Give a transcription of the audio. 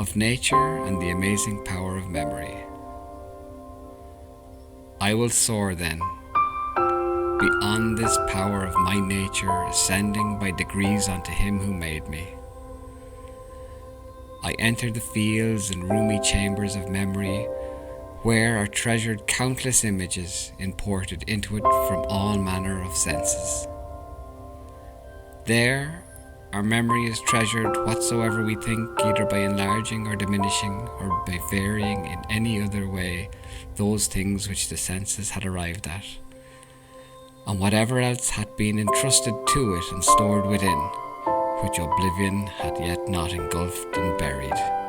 of nature and the amazing power of memory. I will soar then, beyond this power of my nature, ascending by degrees unto him who made me. I enter the fields and roomy chambers of memory, where are treasured countless images imported into it from all manner of senses. There, our memory is treasured whatsoever we think, either by enlarging or diminishing, or by varying in any other way those things which the senses had arrived at, and whatever else had been entrusted to it and stored within, which oblivion had yet not engulfed and buried.